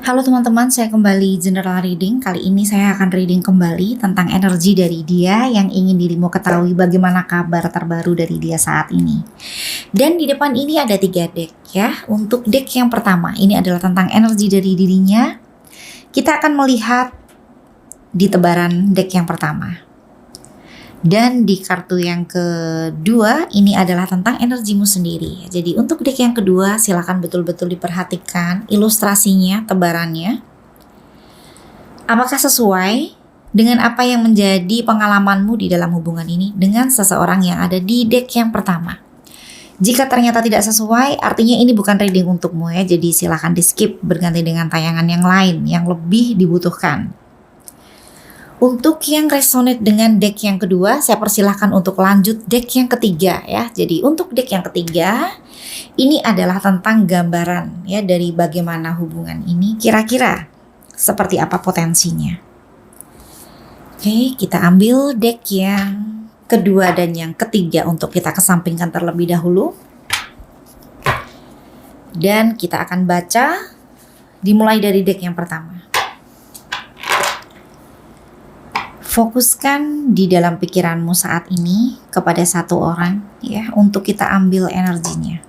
Halo teman-teman, saya kembali general reading. Kali ini saya akan reading kembali tentang energi dari dia yang ingin dirimu ketahui bagaimana kabar terbaru dari dia saat ini. Dan di depan ini ada 3 deck ya. Untuk deck yang pertama, ini adalah tentang energi dari dirinya. Kita akan melihat di tebaran deck yang pertama. Dan di kartu yang kedua, ini adalah tentang energimu sendiri. Jadi untuk deck yang kedua, silakan betul-betul diperhatikan ilustrasinya, tebarannya. Apakah sesuai dengan apa yang menjadi pengalamanmu di dalam hubungan ini dengan seseorang yang ada di deck yang pertama? Jika ternyata tidak sesuai, artinya ini bukan reading untukmu ya. Jadi silakan di skip, berganti dengan tayangan yang lain yang lebih dibutuhkan. Untuk yang resonate dengan deck yang kedua, saya persilahkan untuk lanjut deck yang ketiga ya. Jadi untuk deck yang ketiga, ini adalah tentang gambaran ya dari bagaimana hubungan ini kira-kira seperti apa potensinya. Oke, kita ambil deck yang kedua dan yang ketiga untuk kita kesampingkan terlebih dahulu. Dan kita akan baca dimulai dari deck yang pertama. Fokuskan di dalam pikiranmu saat ini kepada satu orang ya untuk kita ambil energinya.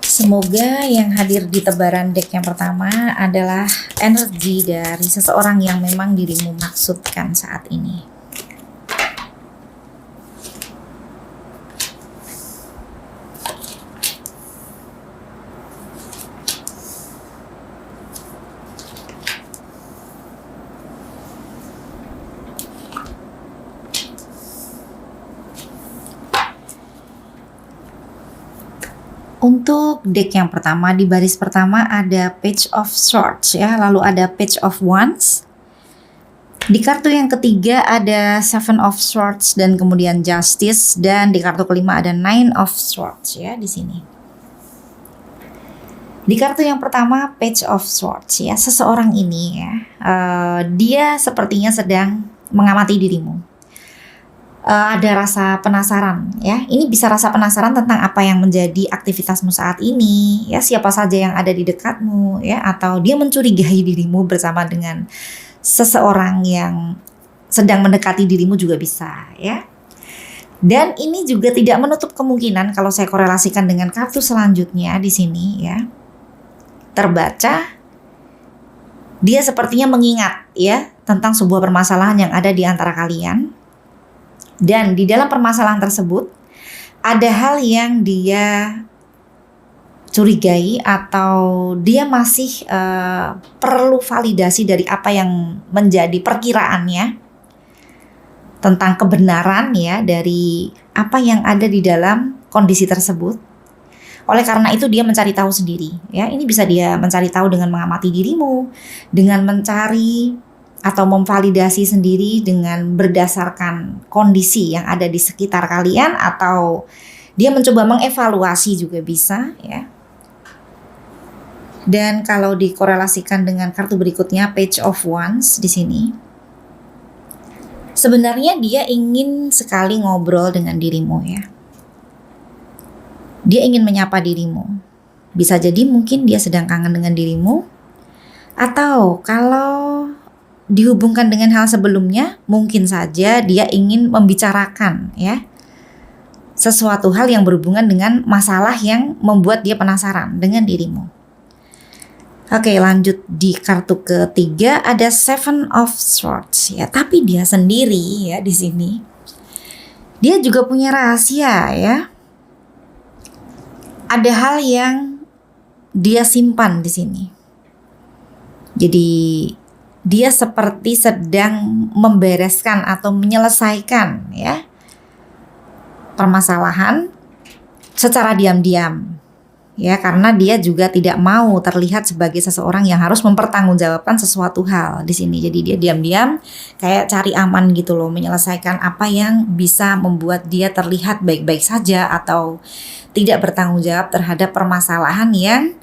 Semoga yang hadir di tebaran deck yang pertama adalah energi dari seseorang yang memang dirimu maksudkan saat ini. Untuk deck yang pertama, di baris pertama ada Page of Swords ya, lalu ada Page of Wands. Di kartu yang ketiga ada Seven of Swords dan kemudian Justice, dan di kartu kelima ada Nine of Swords ya di sini. Di kartu yang pertama Page of Swords ya, seseorang ini ya, dia sepertinya sedang mengamati dirimu. Ada rasa penasaran ya. Ini bisa rasa penasaran tentang apa yang menjadi aktivitasmu saat ini ya, siapa saja yang ada di dekatmu ya, atau dia mencurigai dirimu bersama dengan seseorang yang sedang mendekati dirimu juga bisa ya. Dan ini juga tidak menutup kemungkinan kalau saya korelasikan dengan kartu selanjutnya di sini ya. Terbaca dia sepertinya mengingat ya tentang sebuah permasalahan yang ada di antara kalian. Dan di dalam permasalahan tersebut ada hal yang dia curigai atau dia masih perlu validasi dari apa yang menjadi perkiraannya tentang kebenaran ya dari apa yang ada di dalam kondisi tersebut. Oleh karena itu dia mencari tahu sendiri ya. Ini bisa dia mencari tahu dengan mengamati dirimu, dengan mencari atau memvalidasi sendiri dengan berdasarkan kondisi yang ada di sekitar kalian, atau dia mencoba mengevaluasi juga bisa ya. Dan kalau dikorelasikan dengan kartu berikutnya Page of Wands di sini, sebenarnya dia ingin sekali ngobrol dengan dirimu ya. Dia ingin menyapa dirimu. Bisa jadi mungkin dia sedang kangen dengan dirimu, atau kalau dihubungkan dengan hal sebelumnya, mungkin saja dia ingin membicarakan ya sesuatu hal yang berhubungan dengan masalah yang membuat dia penasaran dengan dirimu. Oke, lanjut di kartu ketiga ada Seven of Swords ya, tapi dia sendiri ya di sini. Dia juga punya rahasia ya. Ada hal yang dia simpan di sini. Jadi dia seperti sedang membereskan atau menyelesaikan ya permasalahan secara diam-diam ya, karena dia juga tidak mau terlihat sebagai seseorang yang harus mempertanggungjawabkan sesuatu hal di sini. Jadi dia diam-diam kayak cari aman gitu loh, menyelesaikan apa yang bisa membuat dia terlihat baik-baik saja atau tidak bertanggung jawab terhadap permasalahan yang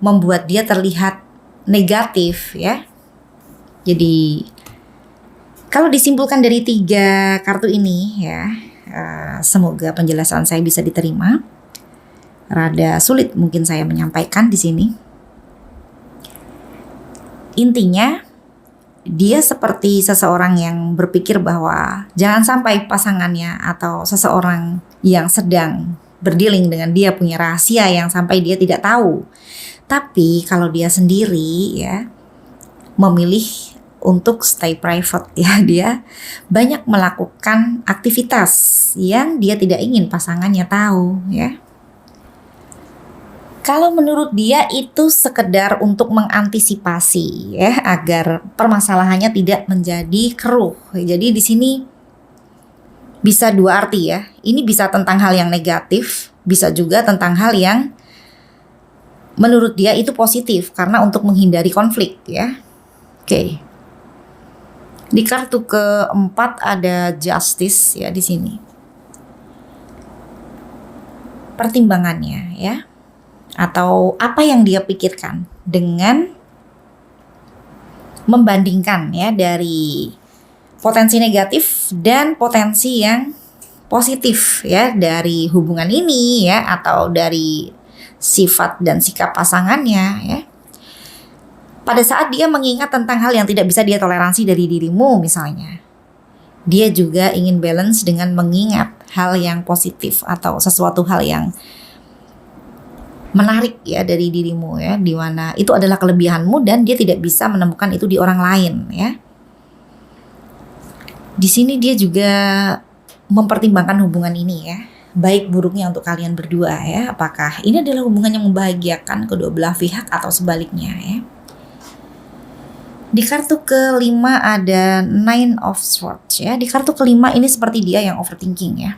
membuat dia terlihat negatif ya. Jadi kalau disimpulkan dari 3 kartu ini ya, semoga penjelasan saya bisa diterima. Rada sulit mungkin saya menyampaikan di sini. Intinya, dia seperti seseorang yang berpikir bahwa jangan sampai pasangannya atau seseorang yang sedang berdealing dengan dia punya rahasia yang sampai dia tidak tahu. Tapi kalau dia sendiri ya memilih untuk stay private ya, dia banyak melakukan aktivitas yang dia tidak ingin pasangannya tahu ya. Kalau menurut dia itu sekedar untuk mengantisipasi ya agar permasalahannya tidak menjadi keruh. Jadi di sini bisa 2 arti ya. Ini bisa tentang hal yang negatif, bisa juga tentang hal yang menurut dia itu positif karena untuk menghindari konflik ya. Oke. Di kartu keempat ada justice ya di sini. Pertimbangannya ya. Atau apa yang dia pikirkan dengan membandingkan ya dari potensi negatif dan potensi yang positif ya dari hubungan ini ya, atau dari sifat dan sikap pasangannya ya. Pada saat dia mengingat tentang hal yang tidak bisa dia toleransi dari dirimu misalnya, dia juga ingin balance dengan mengingat hal yang positif atau sesuatu hal yang menarik ya dari dirimu ya, di mana itu adalah kelebihanmu dan dia tidak bisa menemukan itu di orang lain ya. Di sini dia juga mempertimbangkan hubungan ini ya, baik buruknya untuk kalian berdua ya. Apakah ini adalah hubungan yang membahagiakan kedua belah pihak atau sebaliknya ya. Di kartu kelima ada Nine of Swords ya. Di kartu kelima ini seperti dia yang overthinking ya.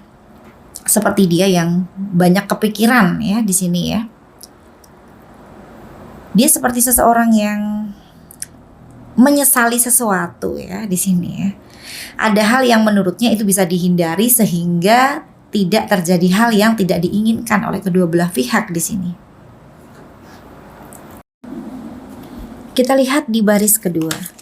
Seperti dia yang banyak kepikiran ya di sini ya. Dia seperti seseorang yang menyesali sesuatu ya di sini ya. Ada hal yang menurutnya itu bisa dihindari sehingga tidak terjadi hal yang tidak diinginkan oleh kedua belah pihak di sini. Kita lihat di baris kedua.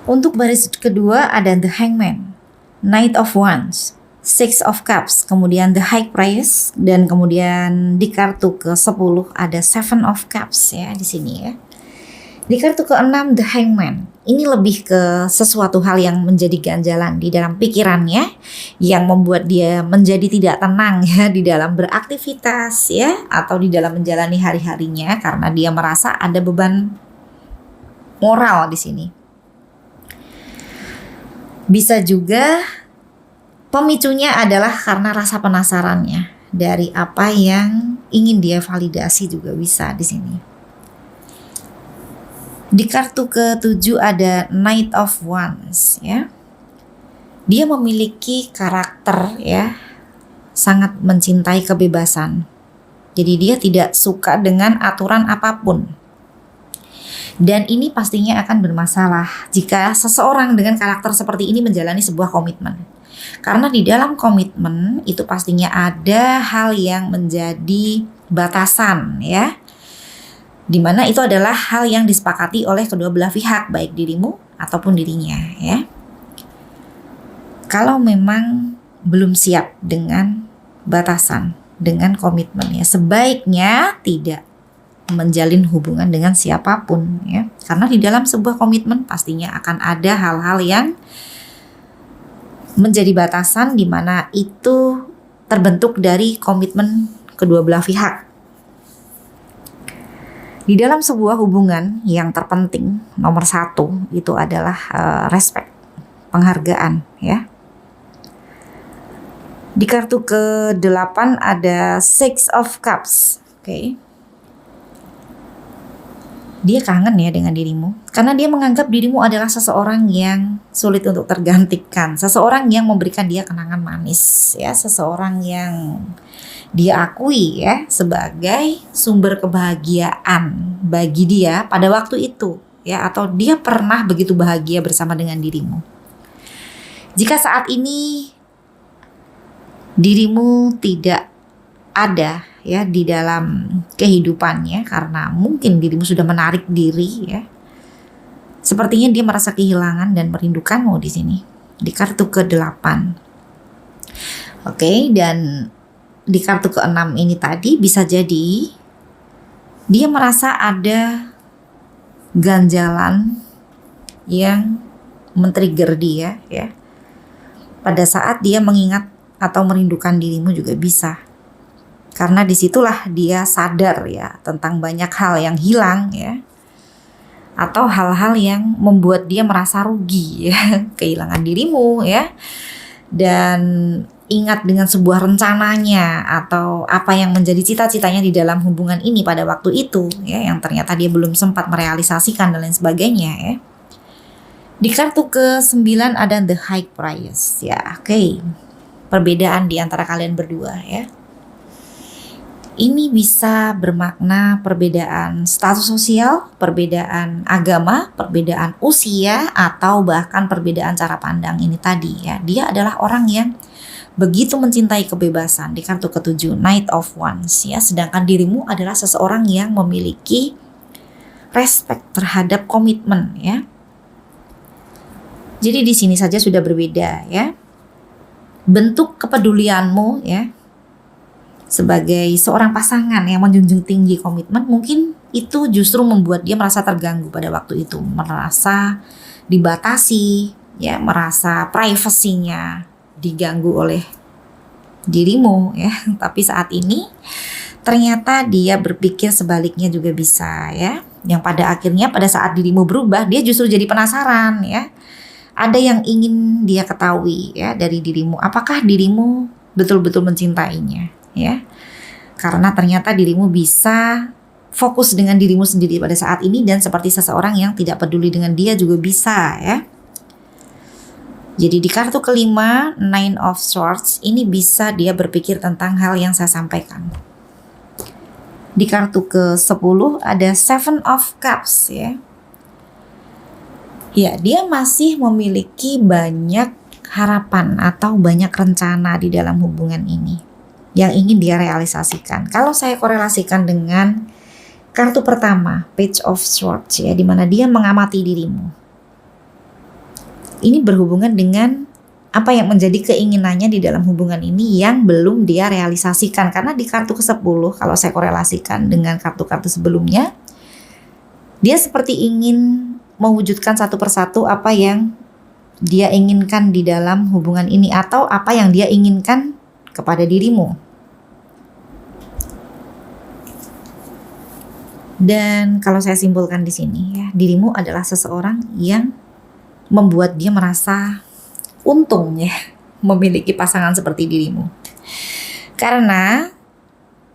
Untuk baris kedua ada The Hangman, Knight of Wands, Six of Cups, kemudian The High Priest, dan kemudian di kartu ke-10 ada Seven of Cups ya di sini ya. Di kartu ke-6 The Hangman, ini lebih ke sesuatu hal yang menjadi ganjalan di dalam pikirannya yang membuat dia menjadi tidak tenang ya di dalam beraktivitas ya, atau di dalam menjalani hari-harinya karena dia merasa ada beban moral di sini. Bisa juga pemicunya adalah karena rasa penasarannya dari apa yang ingin dia validasi juga bisa di sini. Di kartu ke-7 ada Knight of Wands ya. Dia memiliki karakter ya, sangat mencintai kebebasan. Jadi dia tidak suka dengan aturan apapun. Dan ini pastinya akan bermasalah jika seseorang dengan karakter seperti ini menjalani sebuah komitmen. Karena di dalam komitmen itu pastinya ada hal yang menjadi batasan ya. Dimana itu adalah hal yang disepakati oleh kedua belah pihak, baik dirimu ataupun dirinya ya. Kalau memang belum siap dengan batasan, dengan komitmen ya, sebaiknya tidak menjalin hubungan dengan siapapun ya, karena di dalam sebuah komitmen pastinya akan ada hal-hal yang menjadi batasan di mana itu terbentuk dari komitmen kedua belah pihak. Di dalam sebuah hubungan yang terpenting nomor 1 itu adalah respect, penghargaan ya. Di kartu ke-8 ada Six of Cups. Oke. Dia kangen ya dengan dirimu, karena dia menganggap dirimu adalah seseorang yang sulit untuk tergantikan, seseorang yang memberikan dia kenangan manis, ya, seseorang yang dia akui ya sebagai sumber kebahagiaan bagi dia pada waktu itu, ya, atau dia pernah begitu bahagia bersama dengan dirimu. Jika saat ini dirimu tidak ada ya di dalam kehidupannya karena mungkin dirimu sudah menarik diri ya. Sepertinya dia merasa kehilangan dan merindukanmu di sini. Di kartu ke-8. Oke, dan di kartu ke-6 ini tadi bisa jadi dia merasa ada ganjalan yang men-trigger dia ya. Pada saat dia mengingat atau merindukan dirimu juga bisa. Karena disitulah dia sadar ya tentang banyak hal yang hilang ya. Atau hal-hal yang membuat dia merasa rugi ya. Kehilangan dirimu ya. Dan ingat dengan sebuah rencananya atau apa yang menjadi cita-citanya di dalam hubungan ini pada waktu itu ya. Yang ternyata dia belum sempat merealisasikan dan lain sebagainya ya. Di kartu ke-9 ada The High Priest ya. Oke. Perbedaan di antara kalian berdua ya. Ini bisa bermakna perbedaan status sosial, perbedaan agama, perbedaan usia, atau bahkan perbedaan cara pandang ini tadi ya. Dia adalah orang yang begitu mencintai kebebasan di kartu ke-7, Knight of Wands ya. Sedangkan dirimu adalah seseorang yang memiliki respect terhadap komitmen ya. Jadi di sini saja sudah berbeda ya. Bentuk kepedulianmu ya. Sebagai seorang pasangan yang menjunjung tinggi komitmen, mungkin itu justru membuat dia merasa terganggu pada waktu itu, merasa dibatasi, ya, merasa privasinya diganggu oleh dirimu, ya. Tapi saat ini ternyata dia berpikir sebaliknya juga bisa, ya. Yang pada akhirnya pada saat dirimu berubah, dia justru jadi penasaran, ya. Ada yang ingin dia ketahui, ya, dari dirimu. Apakah dirimu betul-betul mencintainya? Ya, karena ternyata dirimu bisa fokus dengan dirimu sendiri pada saat ini dan seperti seseorang yang tidak peduli dengan dia juga bisa ya. Jadi di kartu ke-5 Nine of Swords ini bisa dia berpikir tentang hal yang saya sampaikan. Di kartu ke-10 ada Seven of Cups ya. Ya, dia masih memiliki banyak harapan atau banyak rencana di dalam hubungan ini yang ingin dia realisasikan. Kalau saya korelasikan dengan kartu pertama, Page of Swords ya, di mana dia mengamati dirimu. Ini berhubungan dengan apa yang menjadi keinginannya di dalam hubungan ini yang belum dia realisasikan. Karena di kartu ke-10, kalau saya korelasikan dengan kartu-kartu sebelumnya, dia seperti ingin mewujudkan satu persatu apa yang dia inginkan di dalam hubungan ini atau apa yang dia inginkan kepada dirimu. Dan kalau saya simpulkan di sini ya, dirimu adalah seseorang yang membuat dia merasa untung ya memiliki pasangan seperti dirimu. Karena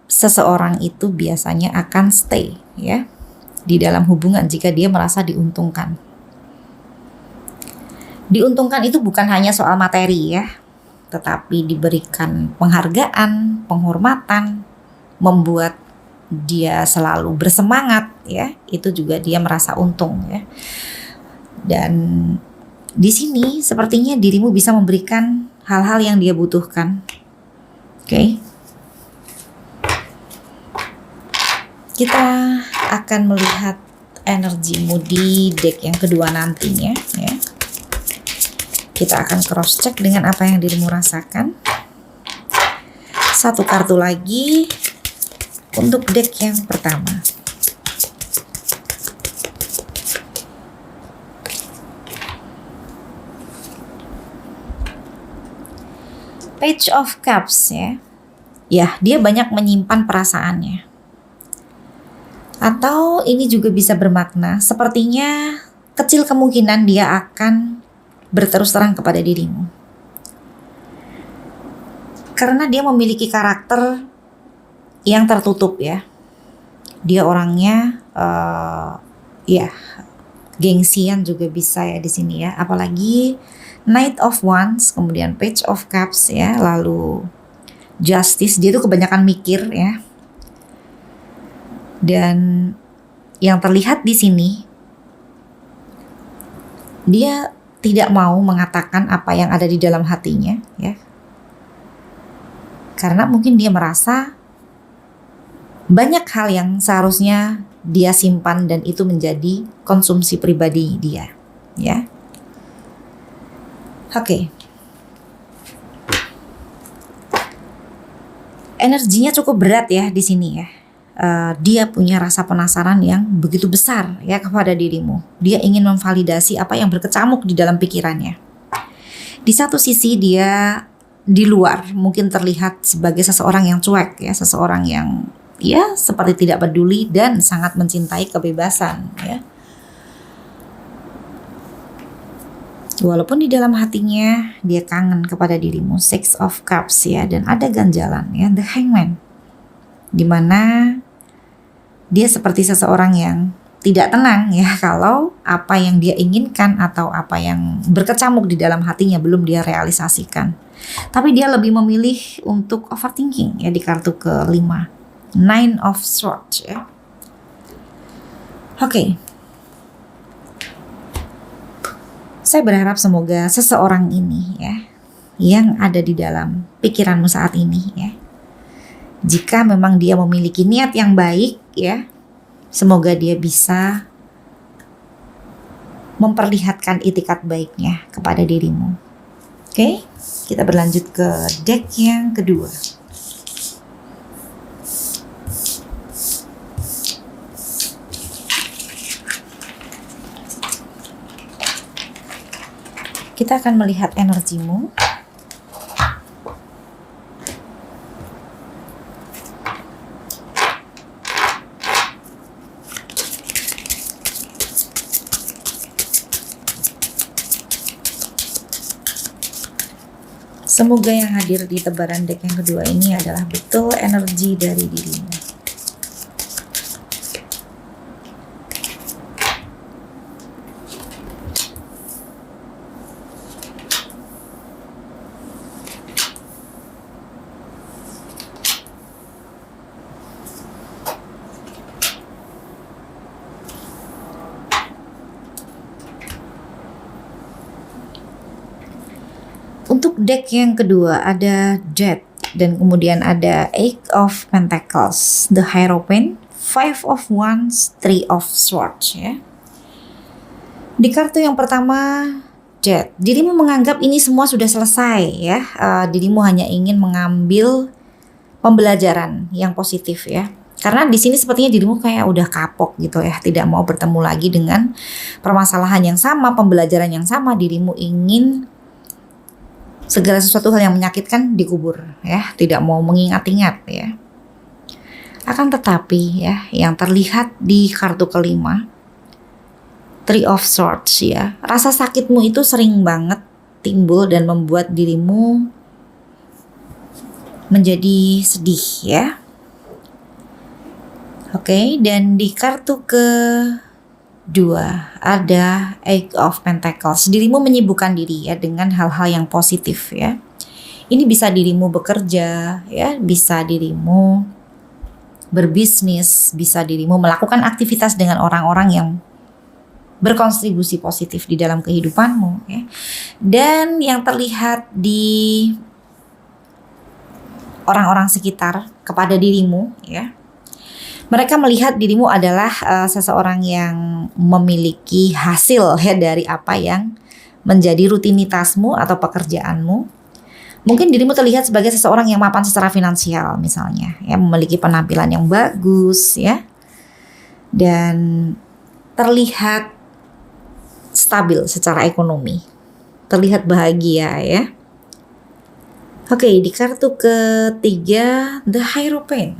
seseorang itu biasanya akan stay ya di dalam hubungan jika dia merasa diuntungkan. Diuntungkan itu bukan hanya soal materi ya, tetapi diberikan penghargaan, penghormatan, membuat dia selalu bersemangat ya, itu juga dia merasa untung ya. Dan di sini sepertinya dirimu bisa memberikan hal-hal yang dia butuhkan. Oke. Kita akan melihat energimu di deck yang kedua nantinya ya. Kita akan cross check dengan apa yang dirimu rasakan. Satu kartu lagi untuk deck yang pertama. Page of Cups ya. Ya, dia banyak menyimpan perasaannya. Atau ini juga bisa bermakna sepertinya kecil kemungkinan dia akan berterus terang kepada dirimu. Karena dia memiliki karakter yang tertutup ya. Dia orangnya ya gengsian juga bisa ya di sini ya. Apalagi Knight of Wands, kemudian Page of Cups ya, lalu Justice. Dia tuh kebanyakan mikir ya. Dan yang terlihat di sini, dia tidak mau mengatakan apa yang ada di dalam hatinya ya. Karena mungkin dia merasa banyak hal yang seharusnya dia simpan dan itu menjadi konsumsi pribadi dia ya. Oke. Energinya cukup berat ya di sini ya. Dia punya rasa penasaran yang begitu besar ya kepada dirimu. Dia ingin memvalidasi apa yang berkecamuk di dalam pikirannya. Di satu sisi dia di luar mungkin terlihat sebagai seseorang yang cuek ya, seseorang yang ya seperti tidak peduli dan sangat mencintai kebebasan ya. Walaupun di dalam hatinya dia kangen kepada dirimu. Six of Cups ya, dan ada ganjalan ya, The Hangman. Dimana dia seperti seseorang yang tidak tenang ya kalau apa yang dia inginkan atau apa yang berkecamuk di dalam hatinya belum dia realisasikan. Tapi dia lebih memilih untuk overthinking ya di kartu kelima. Nine of Swords ya. Oke. Saya berharap semoga seseorang ini ya yang ada di dalam pikiranmu saat ini ya, jika memang dia memiliki niat yang baik ya, semoga dia bisa memperlihatkan itikat baiknya kepada dirimu. Oke, kita berlanjut ke deck yang kedua. Kita akan melihat energimu. Semoga yang hadir di tebaran deck yang kedua ini adalah betul energi dari dirimu. Untuk deck yang kedua ada Death dan kemudian ada Eight of Pentacles, The Hierophant, Five of Wands, Three of Swords ya. Di kartu yang pertama Death, dirimu menganggap ini semua sudah selesai ya. Dirimu hanya ingin mengambil pembelajaran yang positif ya. Karena di sini sepertinya dirimu kayak udah kapok gitu ya, tidak mau bertemu lagi dengan permasalahan yang sama, pembelajaran yang sama. Dirimu ingin segala sesuatu hal yang menyakitkan dikubur ya, tidak mau mengingat-ingat ya. Akan tetapi ya, yang terlihat di kartu kelima Three of Swords ya, rasa sakitmu itu sering banget timbul dan membuat dirimu menjadi sedih ya. Oke, dan di kartu kedua ada Eight of Pentacles. Dirimu menyibukkan diri ya dengan hal-hal yang positif ya. Ini bisa dirimu bekerja ya, bisa dirimu berbisnis, bisa dirimu melakukan aktivitas dengan orang-orang yang berkontribusi positif di dalam kehidupanmu ya. Dan yang terlihat di orang-orang sekitar kepada dirimu ya, mereka melihat dirimu adalah seseorang yang memiliki hasil ya dari apa yang menjadi rutinitasmu atau pekerjaanmu. Mungkin dirimu terlihat sebagai seseorang yang mapan secara finansial misalnya, ya, memiliki penampilan yang bagus ya, dan terlihat stabil secara ekonomi, terlihat bahagia ya. Oke, di kartu ketiga The Hierophant.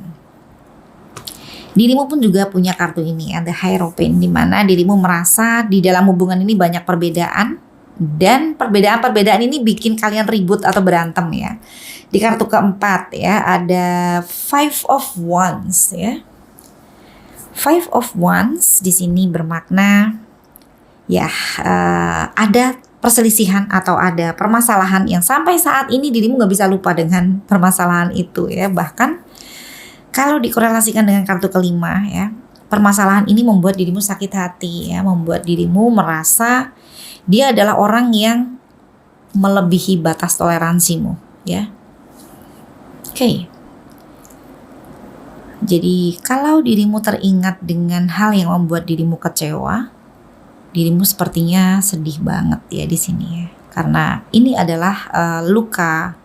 Dirimu pun juga punya kartu ini ya, The Hierophant, di mana dirimu merasa di dalam hubungan ini banyak perbedaan dan perbedaan-perbedaan ini bikin kalian ribut atau berantem ya. Di kartu keempat ya ada Five of Wands ya. Five of Wands di sini bermakna ya ada perselisihan atau ada permasalahan yang sampai saat ini dirimu nggak bisa lupa dengan permasalahan itu ya. Bahkan kalau dikorelasikan dengan kartu kelima ya, permasalahan ini membuat dirimu sakit hati ya, membuat dirimu merasa dia adalah orang yang melebihi batas toleransimu ya. Oke. Jadi kalau dirimu teringat dengan hal yang membuat dirimu kecewa, dirimu sepertinya sedih banget ya di sini ya. Karena ini adalah luka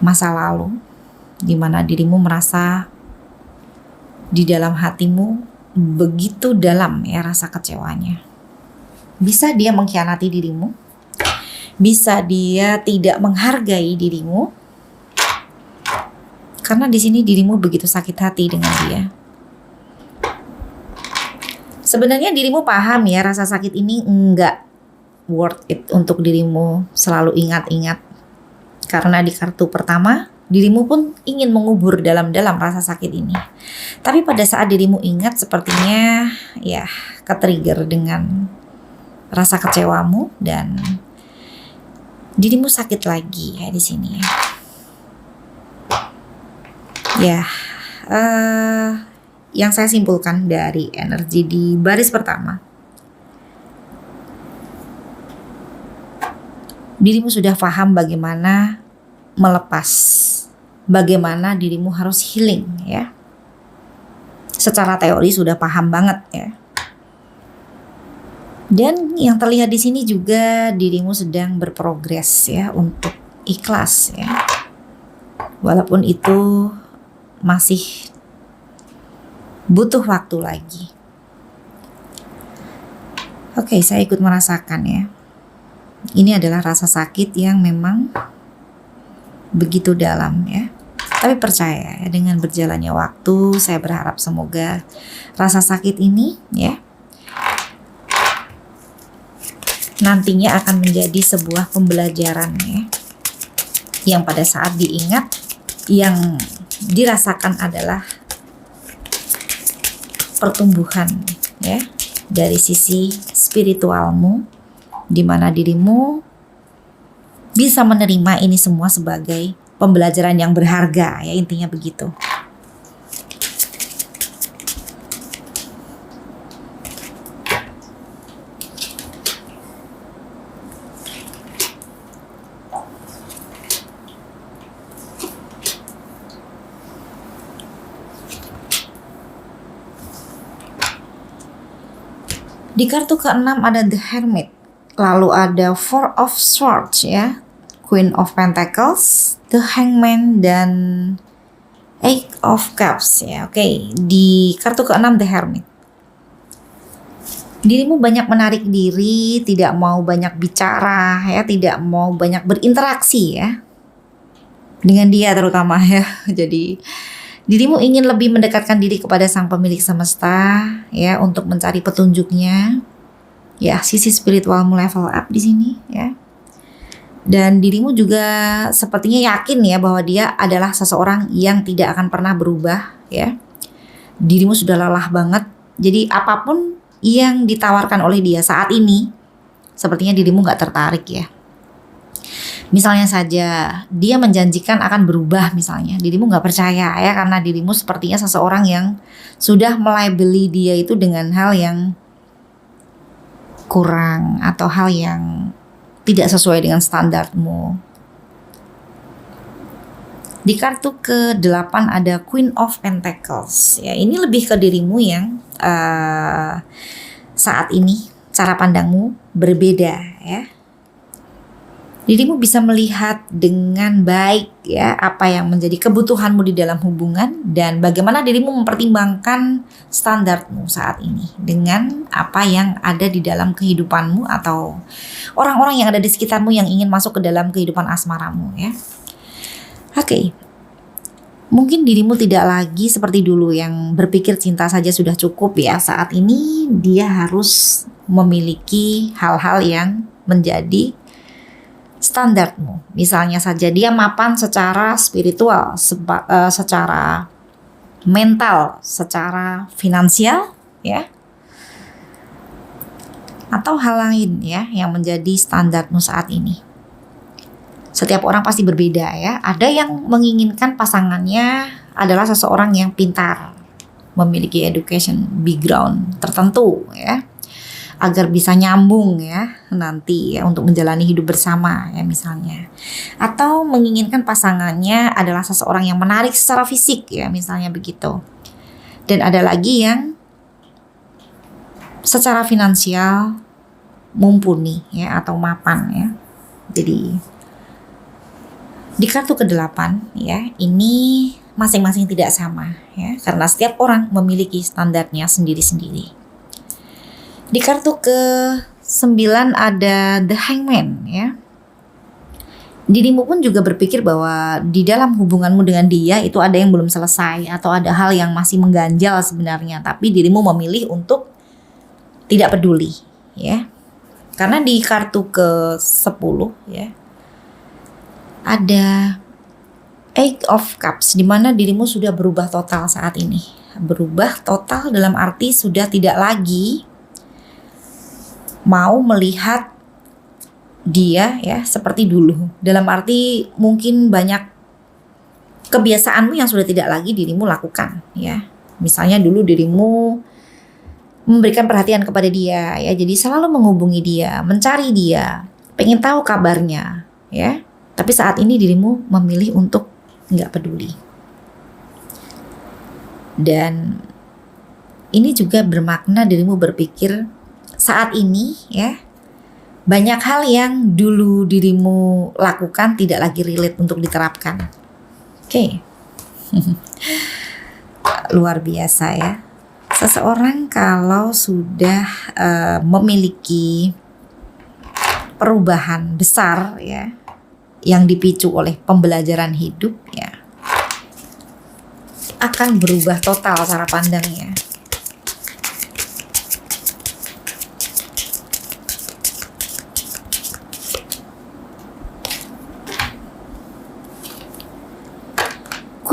masa lalu di mana dirimu merasa di dalam hatimu begitu dalam ya rasa kecewanya. Bisa dia mengkhianati dirimu, bisa dia tidak menghargai dirimu, karena di sini dirimu begitu sakit hati dengan dia. Sebenarnya dirimu paham ya rasa sakit ini enggak worth it untuk dirimu selalu ingat-ingat. Karena di kartu pertama dirimu pun ingin mengubur dalam-dalam rasa sakit ini. Tapi pada saat dirimu ingat sepertinya ya ketrigger dengan rasa kecewamu dan dirimu sakit lagi ya di sini ya. Ya, yang saya simpulkan dari energi di baris pertama, dirimu sudah paham bagaimana melepas, bagaimana dirimu harus healing ya. Secara teori sudah paham banget ya. Dan yang terlihat di sini juga dirimu sedang berprogres ya untuk ikhlas ya. Walaupun itu masih butuh waktu lagi. Oke, saya ikut merasakan ya. Ini adalah rasa sakit yang memang begitu dalam ya. Tapi percaya ya, dengan berjalannya waktu, saya berharap semoga rasa sakit ini ya nantinya akan menjadi sebuah pembelajaran ya. Yang pada saat diingat, yang dirasakan adalah pertumbuhan ya dari sisi spiritualmu, di mana dirimu bisa menerima ini semua sebagai pembelajaran yang berharga ya, intinya begitu. Di kartu ke-6 ada The Hermit, lalu ada Four of Swords ya, Queen of Pentacles, The Hangman, dan Eight of Cups ya. Oke, di kartu ke-6 The Hermit, dirimu banyak menarik diri, tidak mau banyak bicara ya, tidak mau banyak berinteraksi ya dengan dia terutama ya. Jadi dirimu ingin lebih mendekatkan diri kepada sang pemilik semesta ya, untuk mencari petunjuknya. Ya, sisi spiritualmu level up di sini ya. Dan dirimu juga sepertinya yakin ya bahwa dia adalah seseorang yang tidak akan pernah berubah ya. Dirimu sudah lelah banget. Jadi apapun yang ditawarkan oleh dia saat ini, sepertinya dirimu gak tertarik ya. Misalnya saja dia menjanjikan akan berubah misalnya, dirimu gak percaya ya, karena dirimu sepertinya seseorang yang sudah melabeli dia itu dengan hal yang kurang atau hal yang tidak sesuai dengan standarmu. Di kartu ke-8 ada Queen of Pentacles ya, ini lebih ke dirimu yang saat ini cara pandangmu berbeda ya. Dirimu bisa melihat dengan baik ya apa yang menjadi kebutuhanmu di dalam hubungan dan bagaimana dirimu mempertimbangkan standarmu saat ini dengan apa yang ada di dalam kehidupanmu atau orang-orang yang ada di sekitarmu yang ingin masuk ke dalam kehidupan asmaramu ya. Oke. Mungkin dirimu tidak lagi seperti dulu yang berpikir cinta saja sudah cukup ya. Saat ini dia harus memiliki hal-hal yang menjadi standarmu. Misalnya saja dia mapan secara spiritual, secara mental secara finansial ya, atau hal lain ya yang menjadi standarmu saat ini. Setiap orang pasti berbeda ya. Ada yang menginginkan pasangannya adalah seseorang yang pintar, memiliki education background tertentu ya, agar bisa nyambung ya nanti ya untuk menjalani hidup bersama ya misalnya. Atau menginginkan pasangannya adalah seseorang yang menarik secara fisik ya misalnya begitu. Dan ada lagi yang secara finansial mumpuni ya atau mapan ya. Jadi di kartu ke-8 ya, ini masing-masing tidak sama ya, karena setiap orang memiliki standarnya sendiri-sendiri. Di kartu ke-9 ada The Hangman ya. Dirimu pun juga berpikir bahwa di dalam hubunganmu dengan dia itu ada yang belum selesai atau ada hal yang masih mengganjal sebenarnya, tapi dirimu memilih untuk tidak peduli ya. Karena di kartu ke-10 ya, ada Eight of Cups, di mana dirimu sudah berubah total saat ini. Berubah total dalam arti sudah tidak lagi mau melihat dia ya seperti dulu. Dalam arti mungkin banyak kebiasaanmu yang sudah tidak lagi dirimu lakukan ya. Misalnya dulu dirimu memberikan perhatian kepada dia ya, jadi selalu menghubungi dia, mencari dia, pengen tahu kabarnya ya. Tapi saat ini dirimu memilih untuk nggak peduli. Dan ini juga bermakna dirimu berpikir saat ini ya, banyak hal yang dulu dirimu lakukan tidak lagi relate untuk diterapkan. Oke. Luar biasa ya. Seseorang kalau sudah memiliki perubahan besar ya, yang dipicu oleh pembelajaran hidup ya, akan berubah total cara pandangnya.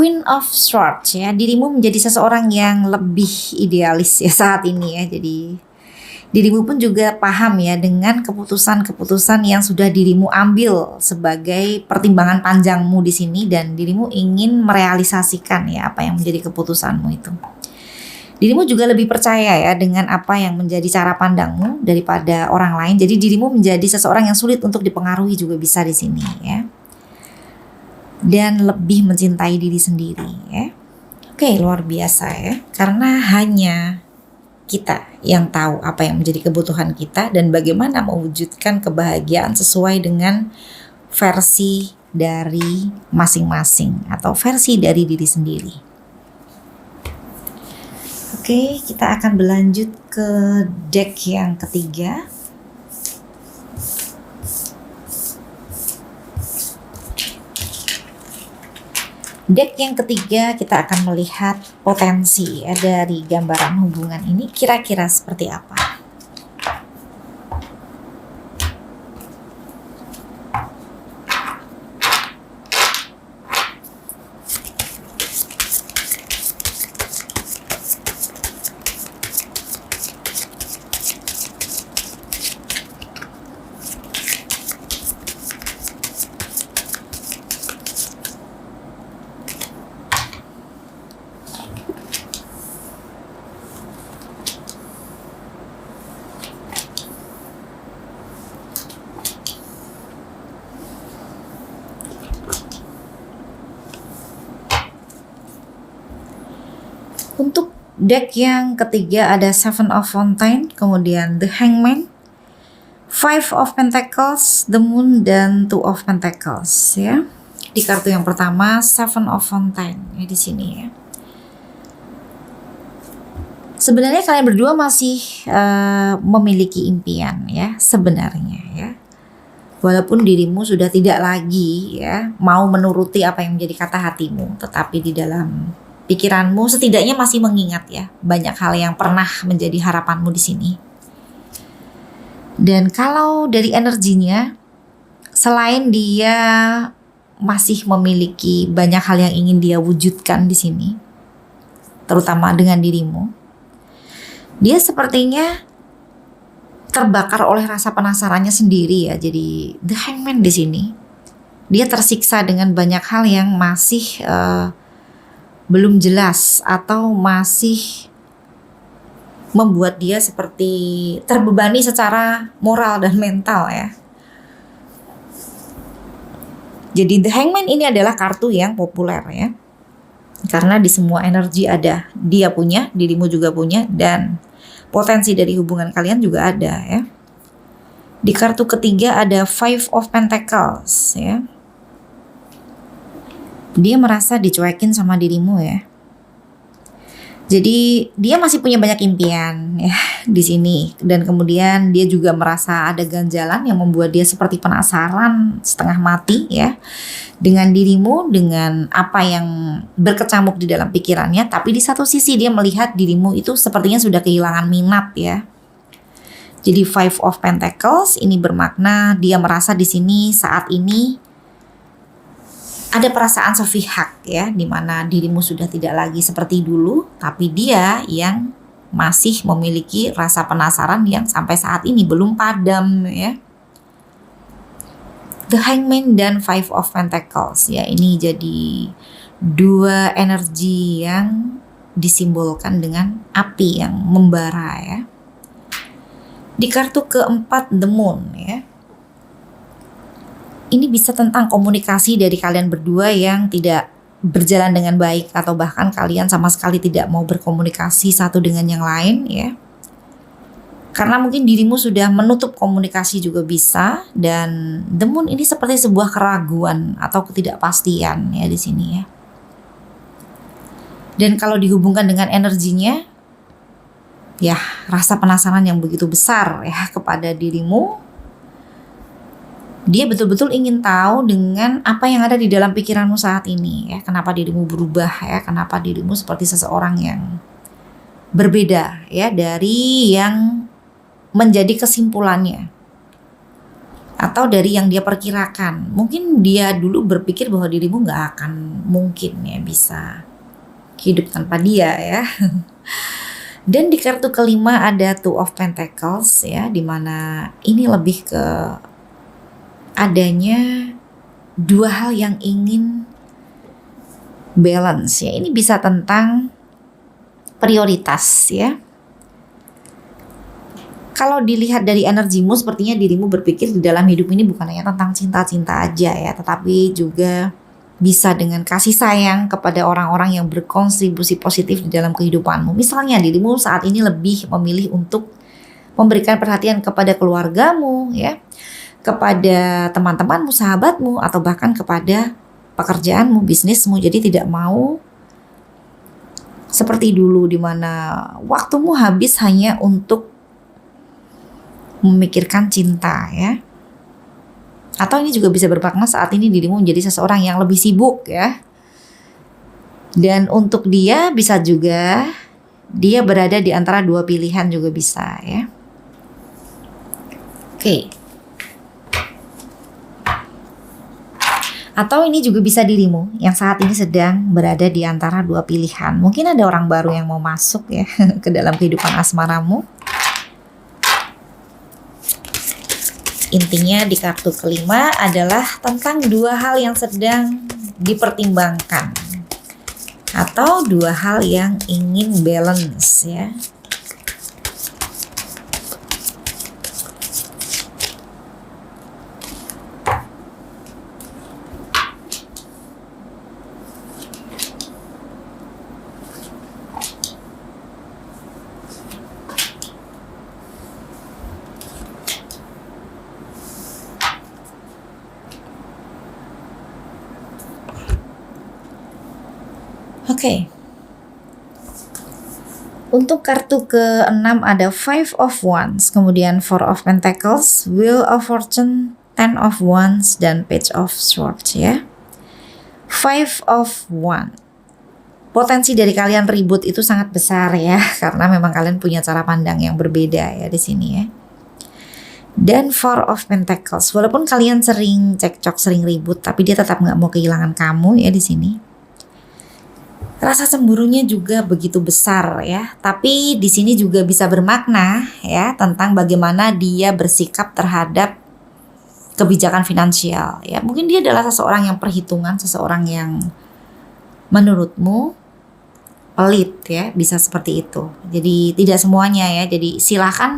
Queen of Swords ya, dirimu menjadi seseorang yang lebih idealis ya saat ini ya. Jadi dirimu pun juga paham ya dengan keputusan-keputusan yang sudah dirimu ambil sebagai pertimbangan panjangmu di sini, dan dirimu ingin merealisasikan ya apa yang menjadi keputusanmu itu. Dirimu juga lebih percaya ya dengan apa yang menjadi cara pandangmu daripada orang lain. Jadi dirimu menjadi seseorang yang sulit untuk dipengaruhi juga bisa di sini ya. Dan lebih mencintai diri sendiri ya. Oke, luar biasa ya. Karena hanya kita yang tahu apa yang menjadi kebutuhan kita dan bagaimana mewujudkan kebahagiaan sesuai dengan versi dari masing-masing atau versi dari diri sendiri. Oke, kita akan berlanjut ke deck yang ketiga. Deck yang ketiga kita akan melihat potensi ya, dari gambaran hubungan ini kira-kira seperti apa. Untuk deck yang ketiga ada Seven of Fountain, kemudian The Hangman, Five of Pentacles, The Moon, dan Two of Pentacles ya. Di kartu yang pertama Seven of Fountain ya di sini ya. Sebenarnya kalian berdua masih memiliki impian ya sebenarnya ya. Walaupun dirimu sudah tidak lagi ya mau menuruti apa yang menjadi kata hatimu, tetapi di dalam pikiranmu setidaknya masih mengingat ya banyak hal yang pernah menjadi harapanmu di sini. Dan kalau dari energinya, selain dia masih memiliki banyak hal yang ingin dia wujudkan di sini, terutama dengan dirimu. Dia sepertinya terbakar oleh rasa penasarannya sendiri ya. Jadi The Hangman di sini, dia tersiksa dengan banyak hal yang masih belum jelas atau masih membuat dia seperti terbebani secara moral dan mental ya. Jadi The Hangman ini adalah kartu yang populer ya. Karena di semua energi ada. Dia punya, dirimu juga punya, dan potensi dari hubungan kalian juga ada ya. Di kartu ketiga ada Five of Pentacles ya. Dia merasa dicuekin sama dirimu ya. Jadi dia masih punya banyak impian ya di sini, dan kemudian dia juga merasa ada ganjalan yang membuat dia seperti penasaran setengah mati ya dengan dirimu, dengan apa yang berkecamuk di dalam pikirannya. Tapi di satu sisi dia melihat dirimu itu sepertinya sudah kehilangan minat ya. Jadi Five of Pentacles ini bermakna dia merasa di sini saat ini ada perasaan sepihak ya, di mana dirimu sudah tidak lagi seperti dulu, tapi dia yang masih memiliki rasa penasaran yang sampai saat ini belum padam ya. The Hangman dan Five of Pentacles ya, ini jadi dua energi yang disimbolkan dengan api yang membara ya. Di kartu keempat The Moon ya. Ini bisa tentang komunikasi dari kalian berdua yang tidak berjalan dengan baik, atau bahkan kalian sama sekali tidak mau berkomunikasi satu dengan yang lain ya. Karena mungkin dirimu sudah menutup komunikasi juga bisa, dan The Moon ini seperti sebuah keraguan atau ketidakpastian ya di sini ya. Dan kalau dihubungkan dengan energinya, ya rasa penasaran yang begitu besar ya kepada dirimu. Dia betul-betul ingin tahu dengan apa yang ada di dalam pikiranmu saat ini ya. Kenapa dirimu berubah ya, kenapa dirimu seperti seseorang yang berbeda ya dari yang menjadi kesimpulannya atau dari yang dia perkirakan. Mungkin dia dulu berpikir bahwa dirimu gak akan mungkin ya bisa hidup tanpa dia ya. Dan di kartu kelima ada Two of Pentacles ya, dimana ini lebih ke adanya dua hal yang ingin balance ya. Ini bisa tentang prioritas ya. Kalau dilihat dari energimu, sepertinya dirimu berpikir di dalam hidup ini bukan hanya tentang cinta-cinta aja ya, tetapi juga bisa dengan kasih sayang kepada orang-orang yang berkontribusi positif di dalam kehidupanmu. Misalnya dirimu saat ini lebih memilih untuk memberikan perhatian kepada keluargamu ya, kepada teman-temanmu, sahabatmu, atau bahkan kepada pekerjaanmu, bisnismu. Jadi tidak mau seperti dulu di mana waktumu habis hanya untuk memikirkan cinta ya. Atau ini juga bisa bermakna saat ini dirimu menjadi seseorang yang lebih sibuk ya. Dan untuk dia bisa juga dia berada di antara dua pilihan juga bisa ya. Oke. Atau ini juga bisa dirimu yang saat ini sedang berada di antara dua pilihan. Mungkin ada orang baru yang mau masuk ya ke dalam kehidupan asmaramu. Intinya di kartu kelima adalah tentang dua hal yang sedang dipertimbangkan. Atau dua hal yang ingin balance ya. Oke. Untuk kartu ke-6 ada Five of Wands, kemudian Four of Pentacles, Wheel of Fortune, Ten of Wands, dan Page of Swords ya. Five of Wands. Potensi dari kalian ribut itu sangat besar ya, karena memang kalian punya cara pandang yang berbeda ya di sini ya. Dan Four of Pentacles, walaupun kalian sering cekcok, sering ribut, tapi dia tetap nggak mau kehilangan kamu ya di sini. Rasa cemburunya juga begitu besar ya, tapi di sini juga bisa bermakna ya tentang bagaimana dia bersikap terhadap kebijakan finansial ya. Mungkin dia adalah seseorang yang perhitungan, seseorang yang menurutmu pelit ya, bisa seperti itu. Jadi tidak semuanya ya. Jadi silahkan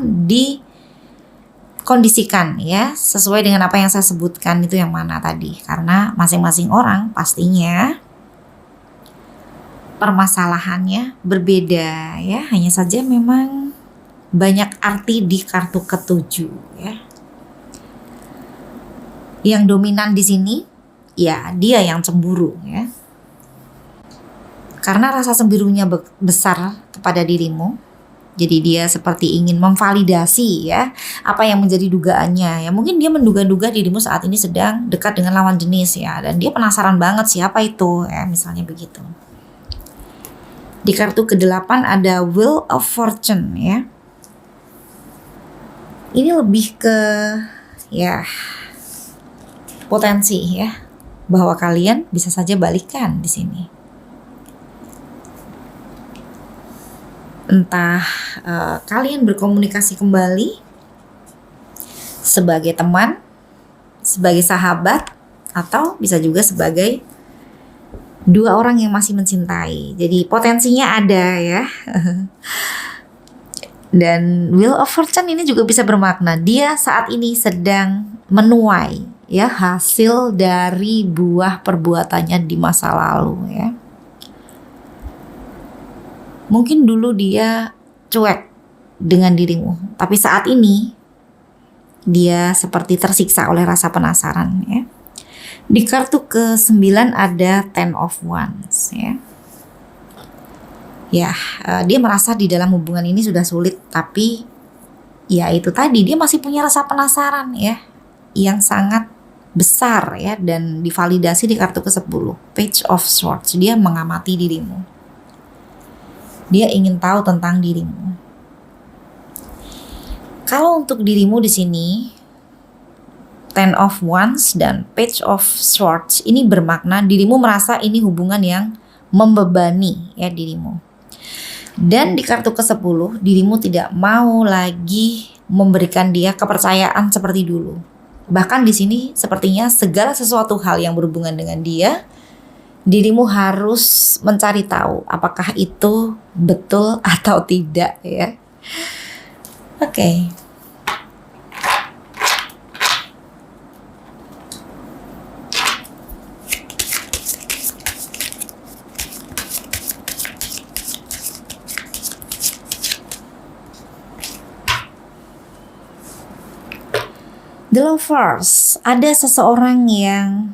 dikondisikan ya sesuai dengan apa yang saya sebutkan itu yang mana tadi. Karena masing-masing orang pastinya permasalahannya berbeda ya. Hanya saja memang banyak arti di kartu ketujuh ya. Yang dominan di sini ya dia yang cemburu ya. Karena rasa cemburunya besar kepada dirimu. Jadi dia seperti ingin memvalidasi ya apa yang menjadi dugaannya ya. Mungkin dia menduga-duga dirimu saat ini sedang dekat dengan lawan jenis ya. Dan dia penasaran banget siapa itu ya, misalnya begitu. Di kartu ke-8 ada Wheel of Fortune ya. Ini lebih ke ya potensi ya bahwa kalian bisa saja balikan di sini. Entah kalian berkomunikasi kembali sebagai teman, sebagai sahabat, atau bisa juga sebagai dua orang yang masih mencintai. Jadi potensinya ada ya. Dan Wheel of Fortune ini juga bisa bermakna dia saat ini sedang menuai ya hasil dari buah perbuatannya di masa lalu ya. Mungkin dulu dia cuek dengan dirimu, tapi saat ini dia seperti tersiksa oleh rasa penasaran ya. Di kartu ke-9 ada Ten of Wands ya. Ya, dia merasa di dalam hubungan ini sudah sulit, tapi ya itu tadi dia masih punya rasa penasaran ya yang sangat besar ya, dan divalidasi di kartu ke-10 Page of Swords. Dia mengamati dirimu. Dia ingin tahu tentang dirimu. Kalau untuk dirimu di sini Ten of Wands dan Page of Swords ini bermakna dirimu merasa ini hubungan yang membebani ya dirimu. Dan di kartu ke-10 dirimu tidak mau lagi memberikan dia kepercayaan seperti dulu. Bahkan di sini sepertinya segala sesuatu hal yang berhubungan dengan dia, dirimu harus mencari tahu apakah itu betul atau tidak ya. Oke. The Lovers, ada seseorang yang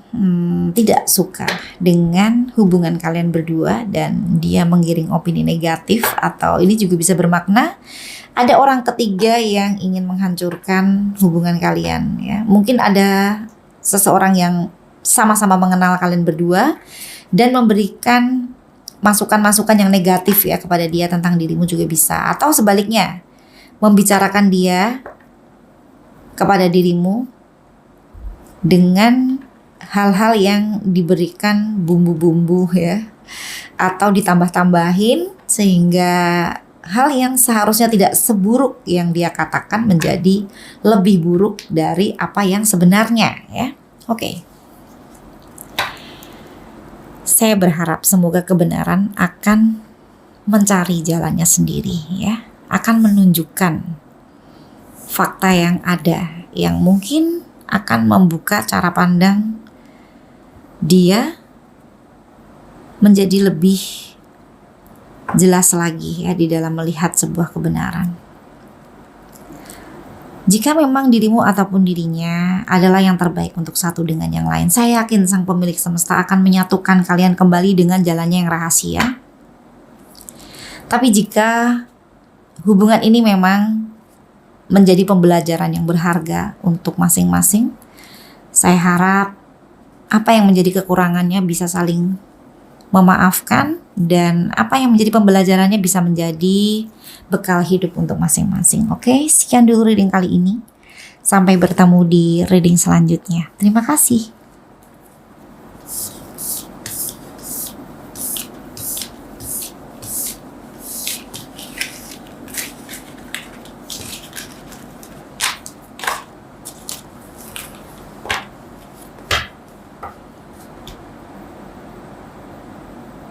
tidak suka dengan hubungan kalian berdua dan dia menggiring opini negatif, atau ini juga bisa bermakna ada orang ketiga yang ingin menghancurkan hubungan kalian ya. Mungkin ada seseorang yang sama-sama mengenal kalian berdua dan memberikan masukan-masukan yang negatif ya kepada dia tentang dirimu juga bisa, atau sebaliknya membicarakan dia kepada dirimu dengan hal-hal yang diberikan bumbu-bumbu ya, atau ditambah-tambahin sehingga hal yang seharusnya tidak seburuk yang dia katakan menjadi lebih buruk dari apa yang sebenarnya ya. Oke. Saya berharap semoga kebenaran akan mencari jalannya sendiri ya, akan menunjukkan fakta yang ada yang mungkin akan membuka cara pandang dia menjadi lebih jelas lagi ya di dalam melihat sebuah kebenaran. Jika memang dirimu ataupun dirinya adalah yang terbaik untuk satu dengan yang lain, saya yakin sang pemilik semesta akan menyatukan kalian kembali dengan jalannya yang rahasia. Tapi jika hubungan ini memang menjadi pembelajaran yang berharga untuk masing-masing, saya harap apa yang menjadi kekurangannya bisa saling memaafkan, dan apa yang menjadi pembelajarannya bisa menjadi bekal hidup untuk masing-masing. Oke, sekian dulu reading kali ini. Sampai bertemu di reading selanjutnya. Terima kasih.